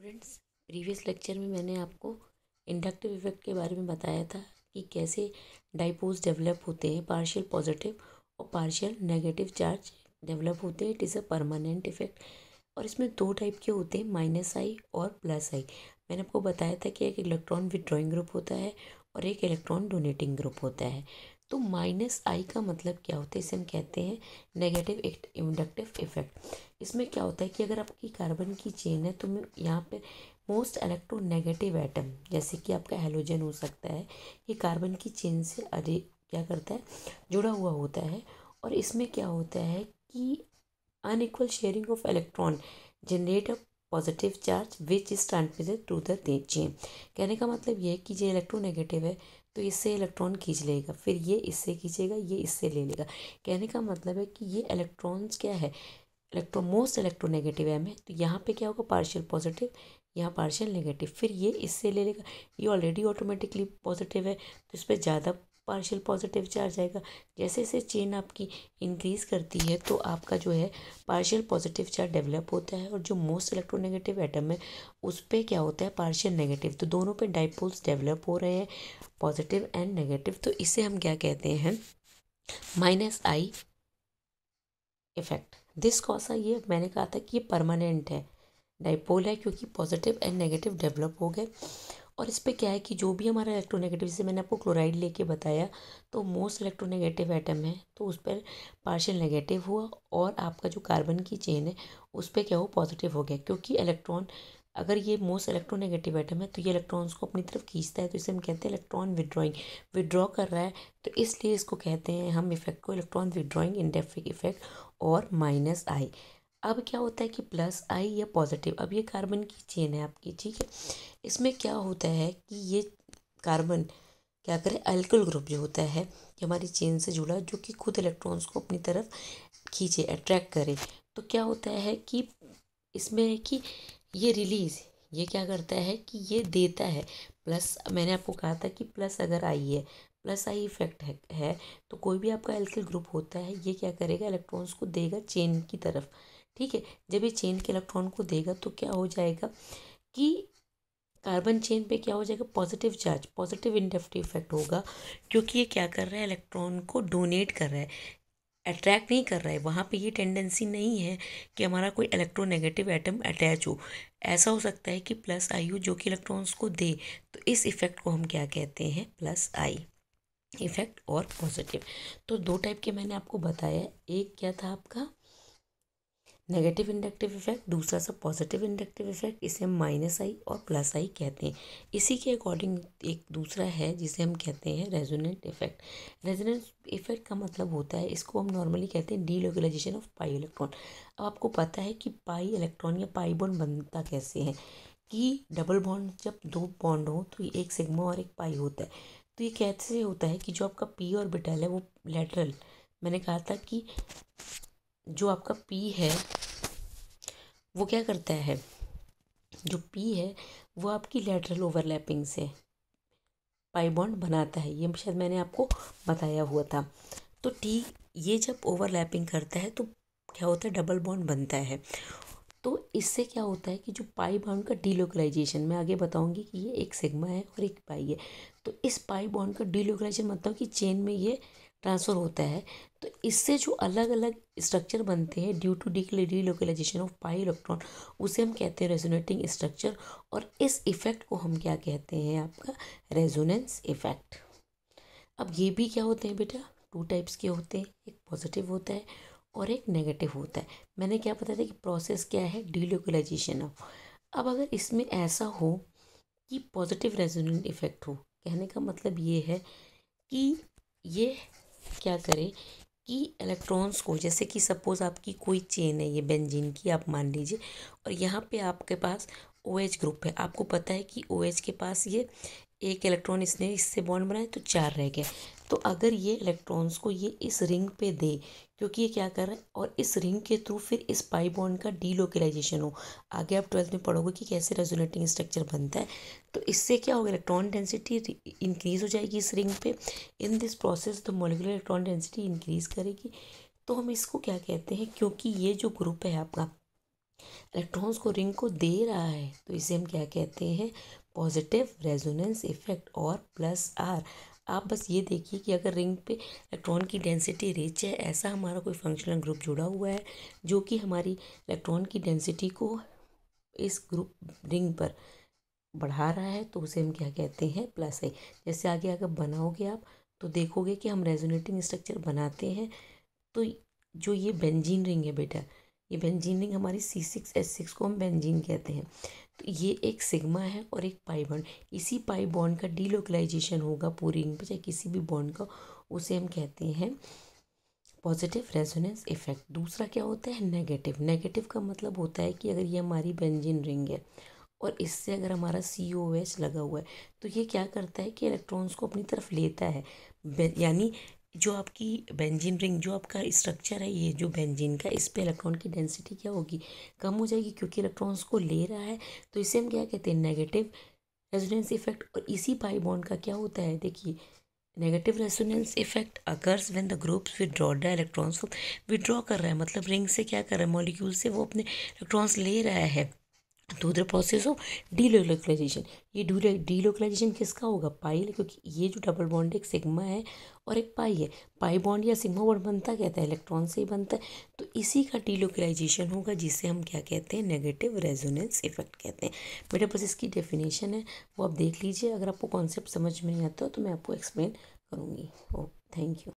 Students, previous lecture में मैंने आपको इंडक्टिव इफेक्ट के बारे में बताया था कि कैसे डाइपोल्स डेवलप होते हैं, पार्शियल पॉजिटिव और पार्शियल नेगेटिव चार्ज डेवलप होते हैं। It is a permanent effect और इसमें दो टाइप के होते हैं, माइनस आई और प्लस आई। मैंने आपको बताया था कि एक इलेक्ट्रॉन विथड्रॉइंग ग्रुप होता है और एक इलेक्ट्रॉन डोनेटिंग ग्रुप होता है। तो माइनस आई का मतलब क्या होता है, इसे हम कहते हैं नेगेटिव इंडक्टिव इफेक्ट। इसमें क्या होता है कि अगर आपकी कार्बन की चेन है तो मैं यहाँ पे मोस्ट इलेक्ट्रोनेगेटिव एटम, जैसे कि आपका हेलोजन हो सकता है, ये कार्बन की चेन से अधिक क्या करता है, जुड़ा हुआ होता है। और इसमें क्या होता है कि unequal sharing of electron generate a positive charge which is transmitted through the chain. कहने का मतलब ये है कि जो इलेक्ट्रोनेगेटिव है तो इससे इलेक्ट्रॉन खींच लेगा, फिर ये इससे खींचेगा, ये इससे ले लेगा। कहने का मतलब है कि ये इलेक्ट्रॉन्स क्या है, मोस्ट इलेक्ट्रोनेगेटिव एम है, तो यहाँ पे क्या होगा, पार्शियल पॉजिटिव, यहाँ पार्शियल नेगेटिव, फिर ये इससे ले लेगा। ये ऑलरेडी ऑटोमेटिकली पॉजिटिव है तो इस पर ज़्यादा पार्शियल पॉजिटिव चार्ज आएगा। जैसे जैसे चेन आपकी इंक्रीज करती है तो आपका जो है पार्शियल पॉजिटिव चार्ज डेवलप होता है, और जो मोस्ट इलेक्ट्रोनेगेटिव एटम है उस पर क्या होता है, पार्शियल नेगेटिव। तो दोनों पे डाइपोल्स डेवलप हो रहे हैं, पॉजिटिव एंड नेगेटिव। तो इसे हम क्या कहते हैं, माइनस आई इफेक्ट। दिस कॉसा, ये मैंने कहा था कि ये परमानेंट है, डाइपोल है, क्योंकि पॉजिटिव एंड नेगेटिव डेवलप हो गए। और इस पे क्या है कि जो भी हमारा इलेक्ट्रोनेगेटिव, जैसे मैंने आपको क्लोराइड लेके बताया, तो मोस्ट इलेक्ट्रोनेगेटिव एटम है तो उस पर पार्शियल नेगेटिव हुआ, और आपका जो कार्बन की चेन है उस पर क्या हुआ, पॉजिटिव हो गया। क्योंकि इलेक्ट्रॉन, अगर ये मोस्ट इलेक्ट्रोनेगेटिव एटम है तो ये इलेक्ट्रॉन्स को अपनी तरफ खींचता है, तो इसे हम कहते हैं इलेक्ट्रॉन विड्रॉइंग, विड्रॉ कर रहा है। तो इसलिए इसको कहते हैं हम इफेक्ट को इलेक्ट्रॉन विड्रॉइंग इंडेक्टिव इफेक्ट और माइनस आई। अब क्या होता है कि प्लस आई या पॉजिटिव, अब ये कार्बन की चेन है आपकी, ठीक है। इसमें क्या होता है कि ये कार्बन क्या करे, अल्किल ग्रुप जो होता है कि हमारी चेन से जुड़ा, जो कि खुद इलेक्ट्रॉन्स को अपनी तरफ खींचे, अट्रैक्ट करे। तो क्या होता है कि इसमें है कि ये रिलीज, ये क्या करता है कि ये देता है प्लस। मैंने आपको कहा था कि प्लस अगर आई है, प्लस आई इफेक्ट है तो कोई भी आपका एल्किल ग्रुप होता है ये क्या करेगा, इलेक्ट्रॉन्स को देगा चेन की तरफ, ठीक है। जब ये चेन के इलेक्ट्रॉन को देगा तो क्या हो जाएगा कि कार्बन चेन पे क्या हो जाएगा, positive charge, positive inductive effect होगा। क्योंकि ये क्या कर रहा है, इलेक्ट्रॉन को डोनेट कर रहा है, अट्रैक्ट नहीं कर रहा है। वहाँ पे ये टेंडेंसी नहीं है कि हमारा कोई इलेक्ट्रोनेगेटिव एटम अटैच हो। ऐसा हो सकता है कि प्लस आई हो जो कि इलेक्ट्रॉन्स को दे। तो इस इफेक्ट को हम क्या कहते हैं, प्लस आई इफेक्ट और पॉजिटिव। तो दो टाइप के मैंने आपको बताया, एक क्या था आपका नेगेटिव इंडक्टिव इफेक्ट, दूसरा सा पॉजिटिव इंडक्टिव इफेक्ट। इसे हम माइनस आई और प्लस आई कहते हैं। इसी के अकॉर्डिंग एक दूसरा है जिसे हम कहते हैं रेजोनेंट इफेक्ट। रेजोनेंट इफेक्ट का मतलब होता है, इसको हम नॉर्मली कहते हैं डीलोकलाइजेशन ऑफ पाई इलेक्ट्रॉन। अब आपको पता है कि पाई इलेक्ट्रॉन या पाई बॉन्ड बनता कैसे है, कि डबल बॉन्ड, जब दो बॉन्ड हो तो ये एक सिग्मा और एक पाई होता है। तो ये कैसे होता है कि जो आपका पी ऑर्बिटल है वो लेटरल, मैंने कहा था कि जो आपका पी है वो क्या करता है, जो पी है वो आपकी लेटरल ओवरलैपिंग से पाई बॉन्ड बनाता है, ये शायद मैंने आपको बताया हुआ था। तो ठीक ये जब ओवरलैपिंग करता है तो क्या होता है, डबल बॉन्ड बनता है। तो इससे क्या होता है कि जो पाई बॉन्ड का डीलोकलाइजेशन, मैं आगे बताऊंगी कि ये एक सिग्मा है और एक पाई है। तो इस पाई बॉन्ड का डीलोकलाइजेशन मतलब कि चेन में ये ट्रांसफ़र होता है। तो इससे जो अलग अलग स्ट्रक्चर बनते हैं due to delocalisation of pi electron, उसे हम कहते हैं रेजोनेटिंग स्ट्रक्चर। और इस इफेक्ट को हम क्या कहते हैं, आपका रेजोनेंस इफेक्ट। अब ये भी क्या होते हैं बेटा, टू टाइप्स के होते हैं, एक पॉजिटिव होता है और एक नेगेटिव होता है। मैंने क्या बताया था कि प्रोसेस क्या है, डीलोकलाइजेशन ऑफ। अब अगर इसमें ऐसा हो कि पॉजिटिव रेजोनेंट इफेक्ट हो, कहने का मतलब ये है कि ये क्या करे कि इलेक्ट्रॉन्स को, जैसे कि सपोज आपकी कोई चेन है ये बेंजीन की, आप मान लीजिए, और यहाँ पे आपके पास OH ग्रुप है। आपको पता है कि OH के पास ये एक इलेक्ट्रॉन, इसने इससे बॉन्ड बनाए तो चार रह गए। तो अगर ये इलेक्ट्रॉन्स को ये इस रिंग पे दे, क्योंकि ये क्या कर रहा है, और इस रिंग के थ्रू फिर इस पाई बॉन्ड का डीलोकलाइजेशन हो। आगे आप 12th में पढ़ोगे कि कैसे रेजोनेटिंग स्ट्रक्चर बनता है। तो इससे क्या होगा, इलेक्ट्रॉन डेंसिटी इंक्रीज हो जाएगी इस रिंग पे। In this process the molecular electron density increase करेगी। तो हम इसको क्या कहते हैं, क्योंकि ये जो ग्रुप है आपका इलेक्ट्रॉन्स को रिंग को दे रहा है, तो इसे हम क्या कहते हैं, पॉजिटिव रेजोनेंस इफेक्ट और प्लस आर। आप बस ये देखिए कि अगर रिंग पे इलेक्ट्रॉन की डेंसिटी रिच है, ऐसा हमारा कोई फंक्शनल ग्रुप जुड़ा हुआ है जो कि हमारी इलेक्ट्रॉन की डेंसिटी को इस ग्रुप रिंग पर बढ़ा रहा है, तो उसे हम क्या कहते हैं, प्लस है। जैसे आगे अगर बनाओगे आप तो देखोगे कि हम रेजोनेटिंग स्ट्रक्चर बनाते हैं, तो जो ये बेंजीन रिंग है बेटा, ये बेंजीन रिंग हमारी C6H6 को हम बेंजीन कहते हैं। तो ये एक सिग्मा है और एक पाई बॉन्ड, इसी पाई बॉन्ड का डीलोकलाइजेशन होगा पूरी रिंग पे, चाहे किसी भी बॉन्ड का, उसे हम कहते हैं पॉजिटिव रेजोनेंस इफेक्ट। दूसरा क्या होता है, नेगेटिव। नेगेटिव का मतलब होता है कि अगर ये हमारी बेंजीन रिंग है और इससे अगर हमारा COH लगा हुआ है, तो ये क्या करता है कि इलेक्ट्रॉन्स को अपनी तरफ लेता है। यानी जो आपकी बेंजीन रिंग, जो आपका स्ट्रक्चर है ये जो बेंजीन का, इस पे इलेक्ट्रॉन की डेंसिटी क्या होगी, कम हो जाएगी, क्योंकि इलेक्ट्रॉन्स को ले रहा है। तो इसे हम क्या कहते हैं, नेगेटिव रेजोनेंस इफेक्ट। और इसी पाई बॉन्ड का क्या होता है, देखिए, negative resonance effect occurs when the groups withdraw the electrons. Withdraw कर रहा है मतलब रिंग से क्या कर रहा है, मॉलिक्यूल से वो अपने इलेक्ट्रॉन्स ले रहा है through the process of delocalisation. ये डीलोकलाइजेशन किसका होगा, पाई, क्योंकि ये जो डबल बॉन्ड एक सिग्मा है और एक पाई है। पाई बॉन्ड या सिग्मा बॉन्ड बनता कहता है इलेक्ट्रॉन से ही बनता है, तो इसी का डीलोकलाइजेशन होगा, जिसे हम क्या कहते हैं, नेगेटिव रेजोनेंस इफेक्ट कहते हैं। बेटा बस इसकी डेफिनेशन है, वो आप देख लीजिए। अगर आपको कॉन्सेप्ट समझ में नहीं आता हो तो मैं आपको एक्सप्लेन करूँगी। ओ, थैंक यू।